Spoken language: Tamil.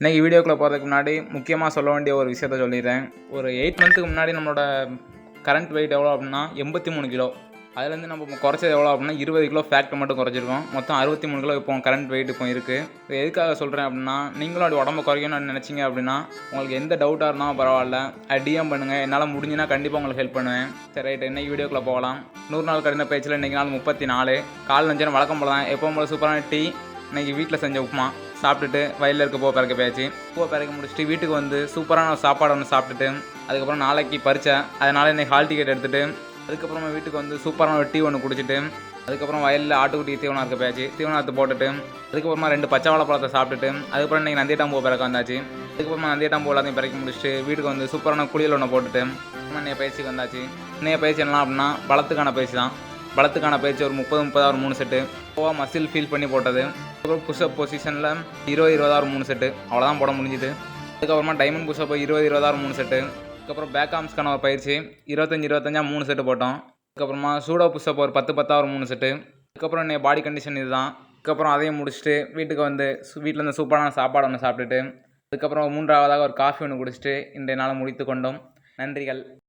இன்றைக்கி வீடியோக்குள்ளே போகிறதுக்கு முன்னாடி முக்கியமாக சொல்ல வேண்டிய ஒரு விஷயத்த சொல்லிடுறேன். ஒரு 8 மந்த்துக்கு முன்னாடி நம்மளோட கரண்ட் வெயிட் எவ்வளோ அப்படின்னா 83 கிலோ. அதுலேருந்து நம்ம குறைச்சது எவ்வளோ அப்படின்னா 20 கிலோ ஃபேக்ட் மட்டும் குறைச்சிருக்கோம். மொத்தம் 63 கிலோ இப்போ கரண்ட் வெயிட் இப்போ இருக்குது. இப்போ எதுக்காக சொல்கிறேன் அப்படின்னா, நீங்களும் அப்படி உடம்பு குறைக்கணும்னு நினச்சிங்க அப்படின்னா, உங்களுக்கு எந்த டவுட்டாக இருந்தாலும் பரவாயில்ல, டிஎம் பண்ணுங்கள். என்னால் முடிஞ்சுன்னா கண்டிப்பாக உங்களுக்கு ஹெல்ப் பண்ணுவேன். சரி ரைட், இன்றைக்கி வீடியோக்குள்ளே போகலாம். 100 நாள் கடின பேச்சில் இன்றைக்கி நாள் 34. கால் நஞ்சு வழக்கம் போல தான், எப்பவும் போல சூப்பரான டீ. இன்றைக்கி வீட்டில் செஞ்ச உப்புமா சாப்பிட்டுட்டு வயலில் இருக்க பிறக்க போயாச்சு. பிறக்க முடிச்சுட்டு வீட்டுக்கு வந்து சூப்பரான ஒரு சாப்பாடு ஒன்று சாப்பிட்டுட்டு, அதுக்கப்புறம் நாளைக்கு பறிச்சேன், அதனால் இன்றைக்கி ஹால் டிக்கெட் எடுத்துகிட்டு, அதுக்கப்புறமா வீட்டுக்கு வந்து சூப்பரான ஒரு டீ ஒன்று குடிச்சிட்டு, அதுக்கப்புறம் வயலில் ஆட்டுக்குட்டி தீவனம் இருக்க போயாச்சு. தீவனத்தை போட்டுட்டு, அதுக்கப்புறமா 2 பச்சை வாழைப்பழத்தை சாப்பிட்டுட்டு, அதுக்கப்புறம் இன்றைக்கி நந்தியட்டாம்பூ பிறக்க வந்தாச்சு. அதுக்கப்புறமா நந்தியட்டாம்பூ எல்லாத்தையும் பிறக்கி முடிச்சுட்டு வீட்டுக்கு வந்து சூப்பரான குளியல் ஒன்று போட்டுட்டு இன்றைய பயிற்சிக்கு வந்தாச்சு. இன்றைய பயிற்சி என்ன அப்படின்னா பலத்துக்கான பயிற்சி தான். பலத்துக்கான பயிற்சி ஒரு 30-30 3 செட்டு. போவா மசில் ஃபீல் பண்ணி போட்டது. அதுக்கப்புறம் புஷ்அப் பொசிஷனில் 20-20 3 செட்டு, அவ்வளோதான் போட முடிஞ்சுது. அதுக்கப்புறமா டைமண்ட் புஷ்அப் 20-20 3 செட்டு. அதுக்கப்புறம் பேக் ஆர்ம்ஸ்க்கான ஒரு பயிற்சி 25-25 3 செட்டு போட்டோம். அதுக்கப்புறமா சூடோ புஷ்அப் ஒரு 10-10 3 செட்டு. அதுக்கப்புறம் என்னைய பாடி கண்டிஷன் இதுதான். அதுக்கப்புறம் அதையும் முடிச்சுட்டு வீட்டுக்கு வந்து வீட்டில் சூப்பரான சாப்பாடு ஒன்று சாப்பிட்டுட்டு, அதுக்கப்புறம் 3ஆவதாக ஒரு காஃபி ஒன்று குடிச்சிட்டு இன்றைய நாளை முடித்து கொண்டோம். நன்றிகள்.